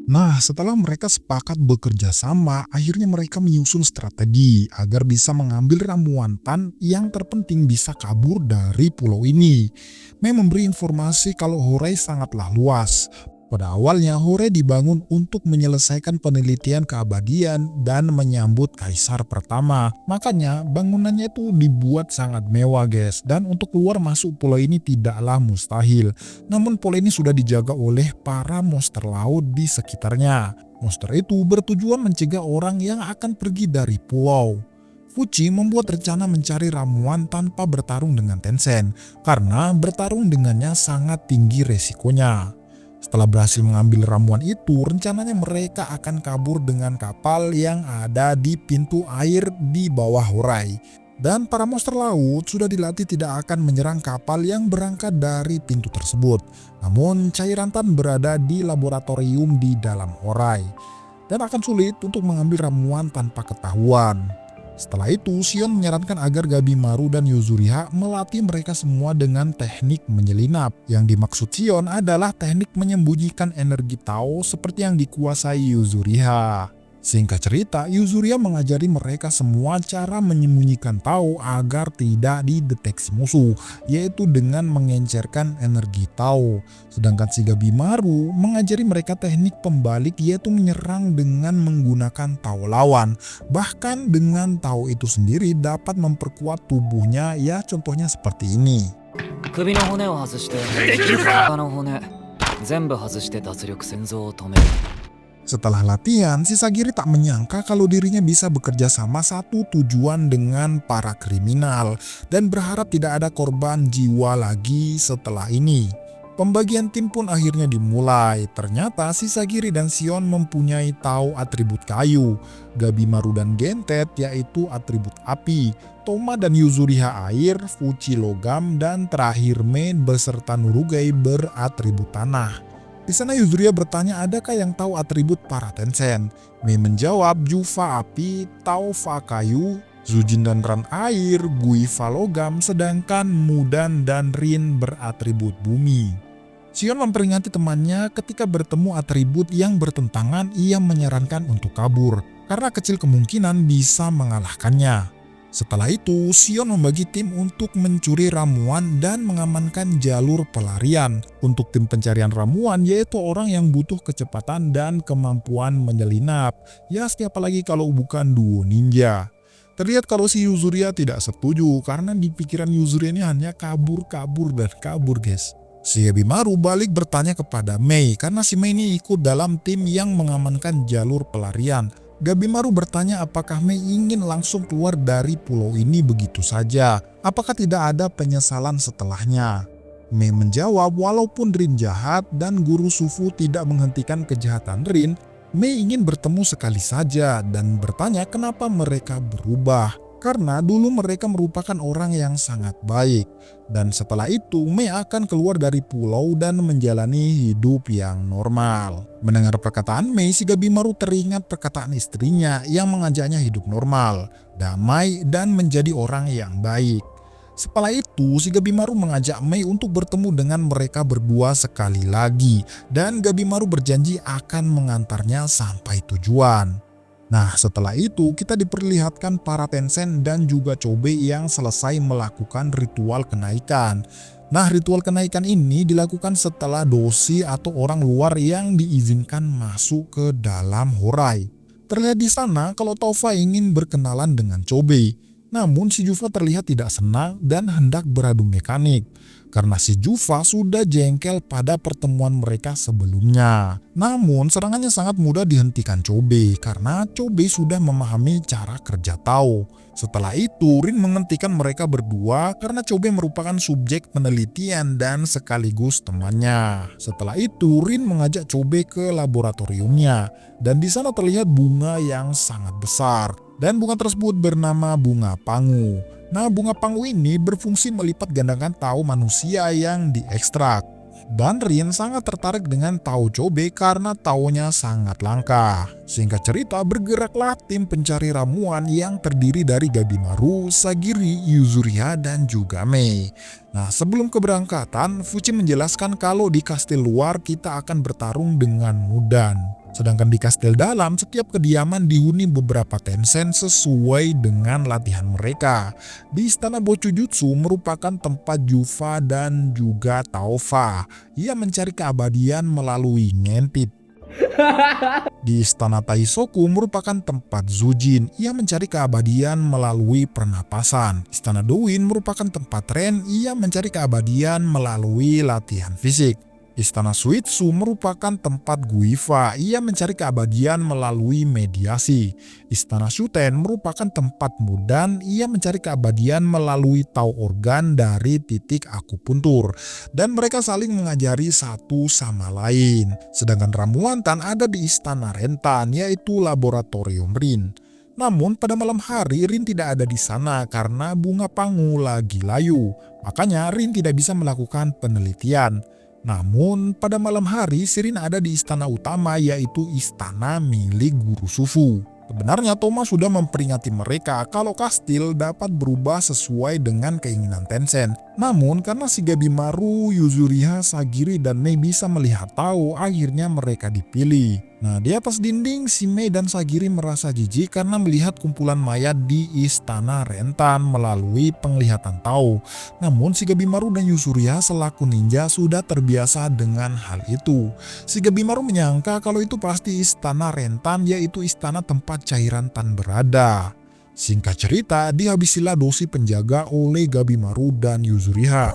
Nah, setelah mereka sepakat bekerja sama, akhirnya mereka menyusun strategi agar bisa mengambil ramuan Tan yang terpenting bisa kabur dari pulau ini. Mei memberi informasi kalau Horai sangatlah luas. Pada awalnya, Horai dibangun untuk menyelesaikan penelitian keabadian dan menyambut kaisar pertama. Makanya, bangunannya itu dibuat sangat mewah, guys. Dan untuk keluar masuk pulau ini tidaklah mustahil. Namun pola ini sudah dijaga oleh para monster laut di sekitarnya. Monster itu bertujuan mencegah orang yang akan pergi dari pulau. Fuji membuat rencana mencari ramuan tanpa bertarung dengan Tencent, karena bertarung dengannya sangat tinggi resikonya. Setelah berhasil mengambil ramuan itu, rencananya mereka akan kabur dengan kapal yang ada di pintu air di bawah Horai. Dan para monster laut sudah dilatih tidak akan menyerang kapal yang berangkat dari pintu tersebut. Namun cairan Tan berada di laboratorium di dalam Horai. Dan akan sulit untuk mengambil ramuan tanpa ketahuan. Setelah itu, Sion menyarankan agar Gabimaru dan Yuzuriha melatih mereka semua dengan teknik menyelinap. Yang dimaksud Sion adalah teknik menyembunyikan energi Tao seperti yang dikuasai Yuzuriha. Singkat cerita, Yuzuriha mengajari mereka semua cara menyembunyikan Tao agar tidak dideteksi musuh, yaitu dengan mengencerkan energi Tao. Sedangkan si Gabimaru mengajari mereka teknik pembalik, yaitu menyerang dengan menggunakan Tao lawan. Bahkan dengan Tao itu sendiri dapat memperkuat tubuhnya, ya contohnya seperti ini. 首の骨を外して他の骨全部外して脱力戦争を止める。 Setelah latihan, si Sagiri tak menyangka kalau dirinya bisa bekerja sama satu tujuan dengan para kriminal dan berharap tidak ada korban jiwa lagi setelah ini. Pembagian tim pun akhirnya dimulai. Ternyata si Sagiri dan Sion mempunyai Tao atribut kayu, Gabimaru dan Gentet yaitu atribut api, Toma dan Yuzuriha air, Fuji logam, dan terakhir Mei beserta Nurugai beratribut tanah. Di sana Yuzuriha bertanya adakah yang tahu atribut para Tencent. Mei menjawab Jufa api, Tao Fa kayu, Zujin dan Ran air, Gui Fa logam, sedangkan Mudan dan Rin beratribut bumi. Sion memperingati temannya ketika bertemu atribut yang bertentangan, ia menyarankan untuk kabur karena kecil kemungkinan bisa mengalahkannya. Setelah itu, Sion membagi tim untuk mencuri ramuan dan mengamankan jalur pelarian. Untuk tim pencarian ramuan yaitu orang yang butuh kecepatan dan kemampuan menyelinap. Ya, siapa lagi kalau bukan duo ninja. Terlihat kalau si Yuzuriha tidak setuju karena di pikiran Yuzuriha ini hanya kabur dan kabur, guys. Si Gabimaru balik bertanya kepada Mei karena si Mei ini ikut dalam tim yang mengamankan jalur pelarian. Gabimaru bertanya apakah Mei ingin langsung keluar dari pulau ini begitu saja. Apakah tidak ada penyesalan setelahnya? Mei menjawab walaupun Rin jahat dan Guru Sufu tidak menghentikan kejahatan Rin, Mei ingin bertemu sekali saja dan bertanya kenapa mereka berubah. Karena dulu mereka merupakan orang yang sangat baik. Dan setelah itu Mei akan keluar dari pulau dan menjalani hidup yang normal. Mendengar perkataan Mei, si Gabimaru teringat perkataan istrinya yang mengajaknya hidup normal, damai, dan menjadi orang yang baik. Setelah itu, si Gabimaru mengajak Mei untuk bertemu dengan mereka berdua sekali lagi. Dan Gabimaru berjanji akan mengantarnya sampai tujuan. Nah, setelah itu kita diperlihatkan para Tencent dan juga Chobe yang selesai melakukan ritual kenaikan. Nah, ritual kenaikan ini dilakukan setelah dosi atau orang luar yang diizinkan masuk ke dalam Horai. Terlihat di sana kalau Taufa ingin berkenalan dengan Chobe. Namun si Jufa terlihat tidak senang dan hendak beradu mekanik. Karena si Jufa sudah jengkel pada pertemuan mereka sebelumnya. Namun serangannya sangat mudah dihentikan Chobe karena Chobe sudah memahami cara kerja Tao. Setelah itu Rin menghentikan mereka berdua karena Chobe merupakan subjek penelitian dan sekaligus temannya. Setelah itu Rin mengajak Chobe ke laboratoriumnya dan di sana terlihat bunga yang sangat besar. Dan bunga tersebut bernama bunga pangu. Nah, bunga pangu ini berfungsi melipat gandakan Tao manusia yang diekstrak. Dan Rin sangat tertarik dengan Tao Chobe karena Taonya sangat langka. Singkat cerita, bergeraklah tim pencari ramuan yang terdiri dari Gabimaru, Sagiri, Yuzuriha, dan juga Mei. Nah, sebelum keberangkatan, Fuji menjelaskan kalau di kastil luar kita akan bertarung dengan Mudan. Sedangkan di kastil dalam, setiap kediaman dihuni beberapa Tensen sesuai dengan latihan mereka. Di Istana Bocujutsu merupakan tempat Jufa dan juga Taufa. Ia mencari keabadian melalui ngintip. Di Istana Taisoku merupakan tempat Zujin. Ia mencari keabadian melalui pernapasan. Istana Douyin merupakan tempat Ren. Ia mencari keabadian melalui latihan fisik. Istana Suitsu merupakan tempat Guifa. Ia mencari keabadian melalui mediasi. Istana Shuten merupakan tempat Mudan. Ia mencari keabadian melalui tau organ dari titik akupuntur. Dan mereka saling mengajari satu sama lain. Sedangkan ramuan Tan ada di Istana Rentan, yaitu Laboratorium Rin. Namun pada malam hari Rin tidak ada di sana karena bunga pangu lagi layu. Makanya Rin tidak bisa melakukan penelitian. Namun pada malam hari Rin ada di istana utama, yaitu istana milik Guru Sufu. Sebenarnya Thomas sudah memperingati mereka kalau kastil dapat berubah sesuai dengan keinginan Tencent. Namun karena si Gabimaru, Yuzuriha, Sagiri, dan Mei bisa melihat tahu, akhirnya mereka dipilih. Nah, di atas dinding si Mei dan Sagiri merasa jijik karena melihat kumpulan mayat di istana Rentan melalui penglihatan tahu. Namun si Gabimaru dan Yuzuriha selaku ninja sudah terbiasa dengan hal itu. Si Gabimaru menyangka kalau itu pasti istana Rentan, yaitu istana tempat cairan Tan berada. Singkat cerita, dihabisilah dosi penjaga oleh Gabimaru dan Yuzuriha.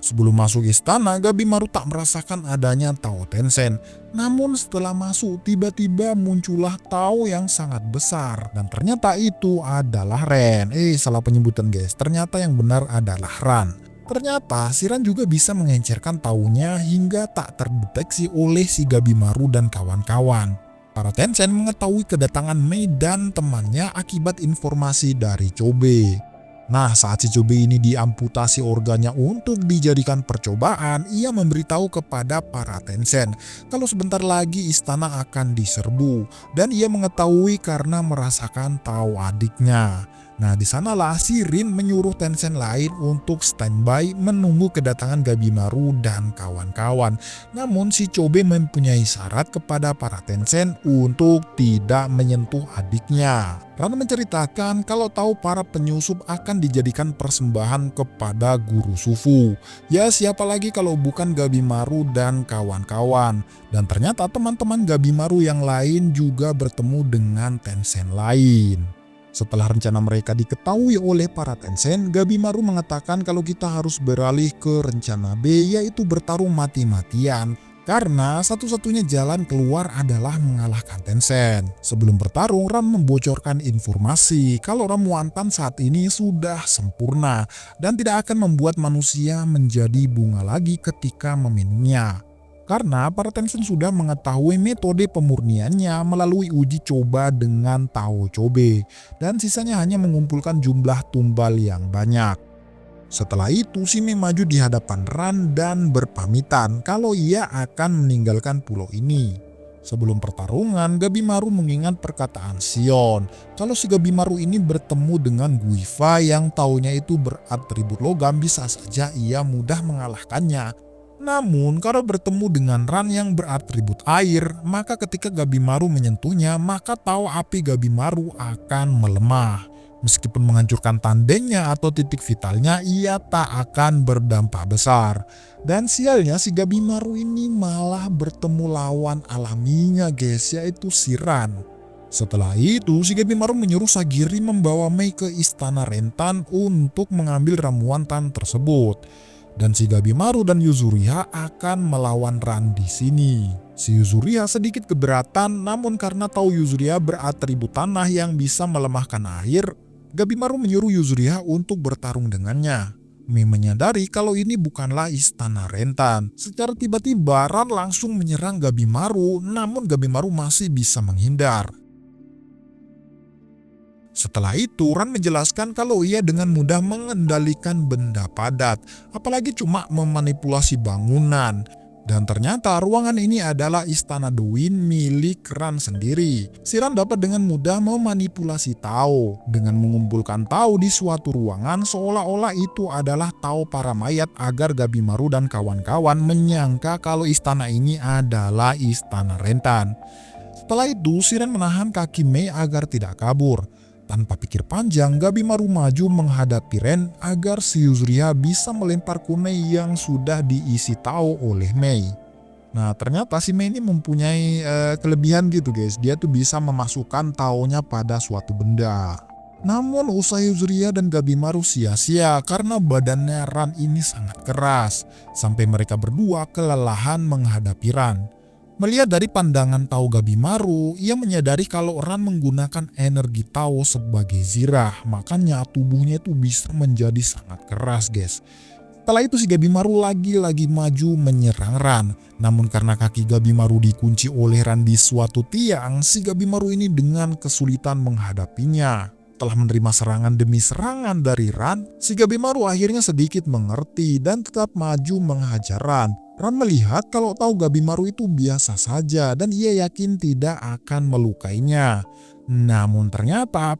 Sebelum masuk istana, Gabimaru tak merasakan adanya Tao Tencent. Namun setelah masuk, tiba-tiba muncullah Tao yang sangat besar. Dan ternyata itu adalah Ren. Salah penyebutan guys, ternyata yang benar adalah Ran. Ternyata si Ran juga bisa mengencerkan taunya hingga tak terdeteksi oleh si Gabimaru dan kawan-kawan. Para Tencent mengetahui kedatangan Mei dan temannya akibat informasi dari Chobe. Nah, saat si Chobe ini diamputasi organnya untuk dijadikan percobaan, ia memberitahu kepada para Tencent kalau sebentar lagi istana akan diserbu, dan ia mengetahui karena merasakan tahu adiknya. Nah, di sanalah si Rin menyuruh Tencent lain untuk standby menunggu kedatangan Gabimaru dan kawan-kawan. Namun si Chobe mempunyai syarat kepada para Tencent untuk tidak menyentuh adiknya. Ran menceritakan kalau tahu para penyusup akan dijadikan persembahan kepada Guru Sufu. Ya, siapa lagi kalau bukan Gabimaru dan kawan-kawan. Dan ternyata teman-teman Gabimaru yang lain juga bertemu dengan Tencent lain. Setelah rencana mereka diketahui oleh para Tencent, Gabimaru mengatakan kalau kita harus beralih ke rencana B, yaitu bertarung mati-matian. Karena satu-satunya jalan keluar adalah mengalahkan Tencent. Sebelum bertarung, Ran membocorkan informasi kalau ramuan Tan saat ini sudah sempurna dan tidak akan membuat manusia menjadi bunga lagi ketika meminumnya. Karena para Tencent sudah mengetahui metode pemurniannya melalui uji coba dengan Tao Chobe, dan sisanya hanya mengumpulkan jumlah tumbal yang banyak. Setelah itu, si Mei maju di hadapan Ran dan berpamitan kalau ia akan meninggalkan pulau ini. Sebelum pertarungan, Gabimaru mengingat perkataan Sion kalau si Gabimaru ini bertemu dengan Guifa yang taunya itu beratribut logam, bisa saja ia mudah mengalahkannya. Namun kalau bertemu dengan Ran yang beratribut air, maka ketika Gabimaru menyentuhnya, maka tahu api Gabimaru akan melemah. Meskipun menghancurkan tandengnya atau titik vitalnya, ia tak akan berdampak besar. Dan sialnya si Gabimaru ini malah bertemu lawan alaminya guys, yaitu si Ran. Setelah itu, si Gabimaru menyuruh Sagiri membawa Mei ke istana Rentan untuk mengambil ramuan Tan tersebut. Dan si Gabimaru dan Yuzuriha akan melawan Ran di sini. Si Yuzuriha sedikit keberatan, namun karena tahu Yuzuriha beratribut tanah yang bisa melemahkan air, Gabimaru menyuruh Yuzuriha untuk bertarung dengannya. Mei menyadari kalau ini bukanlah istana Rentan. Secara tiba-tiba Ran langsung menyerang Gabimaru, namun Gabimaru masih bisa menghindar. Setelah itu, Ran menjelaskan kalau ia dengan mudah mengendalikan benda padat, apalagi cuma memanipulasi bangunan. Dan ternyata ruangan ini adalah istana The Wind milik Ran sendiri. Si Ran dapat dengan mudah memanipulasi Tao dengan mengumpulkan Tao di suatu ruangan seolah-olah itu adalah Tao para mayat agar Gabimaru dan kawan-kawan menyangka kalau istana ini adalah istana Rentan. Setelah itu, si Ran menahan kaki Mei agar tidak kabur. Tanpa pikir panjang, Gabimaru maju menghadapi Ren agar si Yuzuriha bisa melempar kunai yang sudah diisi Tao oleh Mei. Nah, ternyata si Mei ini mempunyai kelebihan gitu guys. Dia tuh bisa memasukkan Tao-nya pada suatu benda. Namun usai Yuzuriha dan Gabimaru sia-sia karena badannya Ran ini sangat keras. Sampai mereka berdua kelelahan menghadapi Ran. Melihat dari pandangan Tao Gabimaru, ia menyadari kalau Ran menggunakan energi Tao sebagai zirah, makanya tubuhnya itu bisa menjadi sangat keras guys. Setelah itu si Gabimaru lagi-lagi maju menyerang Ran. Namun karena kaki Gabimaru dikunci oleh Ran di suatu tiang, si Gabimaru ini dengan kesulitan menghadapinya. Setelah menerima serangan demi serangan dari Ran, si Gabimaru akhirnya sedikit mengerti dan tetap maju menghajar Ran. Ran melihat kalau Tao Gabimaru itu biasa saja dan ia yakin tidak akan melukainya. Namun ternyata,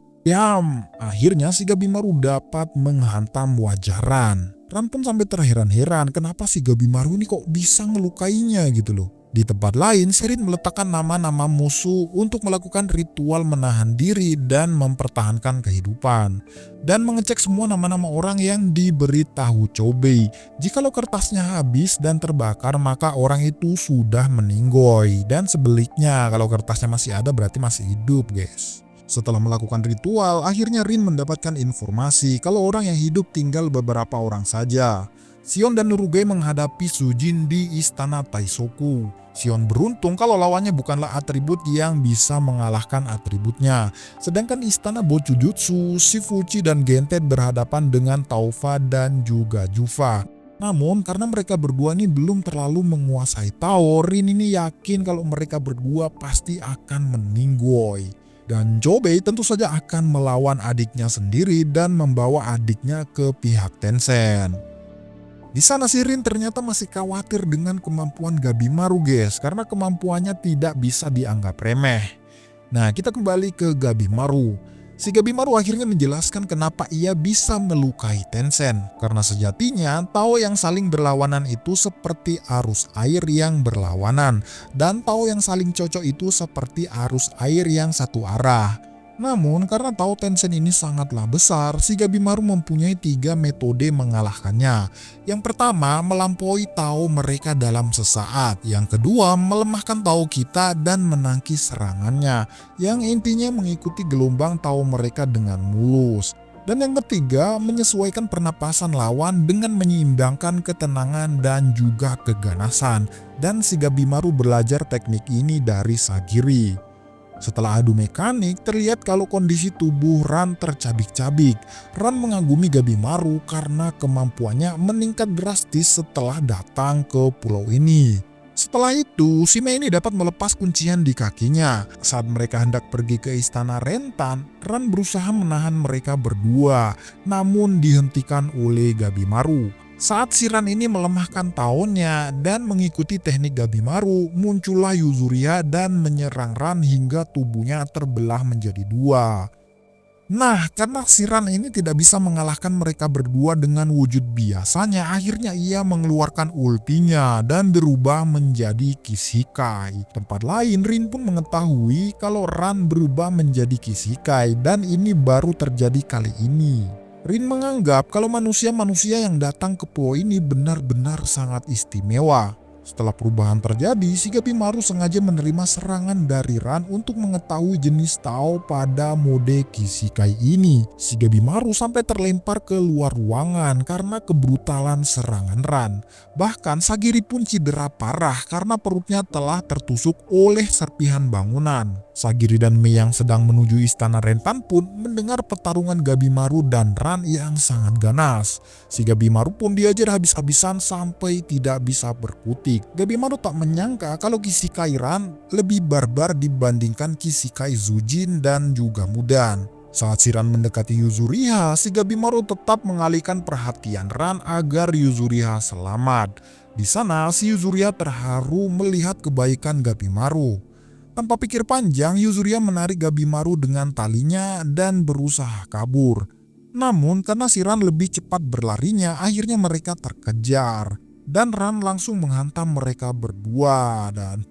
akhirnya si Gabimaru dapat menghantam wajah Ran. Ran pun sampai terheran-heran kenapa si Gabimaru ini kok bisa ngelukainya gitu loh. Di tempat lain, Rin meletakkan nama-nama musuh untuk melakukan ritual menahan diri dan mempertahankan kehidupan. Dan mengecek semua nama-nama orang yang diberi tahu Chobei. Jikalau kertasnya habis dan terbakar, maka orang itu sudah meninggoy. Dan sebaliknya, kalau kertasnya masih ada berarti masih hidup guys. Setelah melakukan ritual, akhirnya Rin mendapatkan informasi kalau orang yang hidup tinggal beberapa orang saja. Sion dan Nurugai menghadapi Sujin di istana Taisoku. Sion beruntung kalau lawannya bukanlah atribut yang bisa mengalahkan atributnya. Sedangkan istana Bochujutsu, Shifuchi dan Gentet berhadapan dengan Taufa dan juga Jufa. Namun karena mereka berdua ini belum terlalu menguasai Tao, Rin ini yakin kalau mereka berdua pasti akan meninggoy. Dan Chobei tentu saja akan melawan adiknya sendiri dan membawa adiknya ke pihak Tencent. Di sana si Rin ternyata masih khawatir dengan kemampuan Gabimaru guys, karena kemampuannya tidak bisa dianggap remeh. Nah, kita kembali ke Gabimaru. Si Gabimaru akhirnya menjelaskan kenapa ia bisa melukai Tencent. Karena sejatinya Tao yang saling berlawanan itu seperti arus air yang berlawanan. Dan Tao yang saling cocok itu seperti arus air yang satu arah. Namun karena Tao Tencent ini sangatlah besar, si Gabimaru mempunyai 3 metode mengalahkannya. Yang pertama, melampaui Tao mereka dalam sesaat. Yang kedua, melemahkan Tao kita dan menangkis serangannya. Yang intinya mengikuti gelombang Tao mereka dengan mulus. Dan yang ketiga, menyesuaikan pernapasan lawan dengan menyeimbangkan ketenangan dan juga keganasan. Dan si Gabimaru belajar teknik ini dari Sagiri. Setelah adu mekanik, terlihat kalau kondisi tubuh Ran tercabik-cabik. Ran mengagumi Gabimaru karena kemampuannya meningkat drastis setelah datang ke pulau ini. Setelah itu, si Mei ini dapat melepas kuncian di kakinya. Saat mereka hendak pergi ke istana Rentan, Ran berusaha menahan mereka berdua, namun dihentikan oleh Gabimaru. Saat si Ran ini melemahkan Taonya dan mengikuti teknik Gabimaru, muncullah Yuzuriha dan menyerang Ran hingga tubuhnya terbelah menjadi 2. Nah, karena si Ran ini tidak bisa mengalahkan mereka berdua dengan wujud biasanya, akhirnya ia mengeluarkan ultinya dan berubah menjadi Kishikai. Tempat lain, Rin pun mengetahui kalau Ran berubah menjadi Kishikai dan ini baru terjadi kali ini. Rin menganggap kalau manusia-manusia yang datang ke pulau ini benar-benar sangat istimewa. Setelah perubahan terjadi, si Gabimaru sengaja menerima serangan dari Ran untuk mengetahui jenis Tao pada mode Kishikai ini. Si Gabimaru sampai terlempar ke luar ruangan karena kebrutalan serangan Ran. Bahkan Sagiri pun cedera parah karena perutnya telah tertusuk oleh serpihan bangunan. Sagiri dan Mei yang sedang menuju istana Rentan pun mendengar pertarungan Gabimaru dan Ran yang sangat ganas. Si Gabimaru pun diajar habis-habisan sampai tidak bisa berkutik. Gabimaru tak menyangka kalau Kishikai Ran lebih barbar dibandingkan Kishikai Zujin dan juga Mudan. Saat si Ran mendekati Yuzuriha, si Gabimaru tetap mengalihkan perhatian Ran agar Yuzuriha selamat. Di sana, si Yuzuria terharu melihat kebaikan Gabimaru. Tanpa pikir panjang, Yuzuria menarik Gabimaru dengan talinya dan berusaha kabur. Namun karena si Ran lebih cepat berlarinya, akhirnya mereka terkejar. Dan Ran langsung menghantam mereka berdua. Dan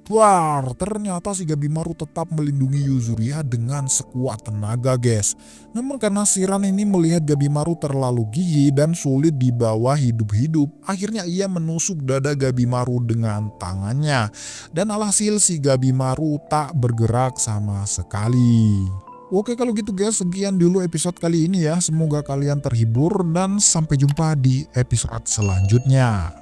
ternyata si Gabimaru tetap melindungi Yuzuria dengan sekuat tenaga, guys. Namun karena si Ran ini melihat Gabimaru terlalu gigih dan sulit dibawa hidup-hidup, akhirnya ia menusuk dada Gabimaru dengan tangannya. Dan alhasil si Gabimaru tak bergerak sama sekali. Oke, kalau gitu guys, sekian dulu episode kali ini ya. Semoga kalian terhibur dan sampai jumpa di episode selanjutnya.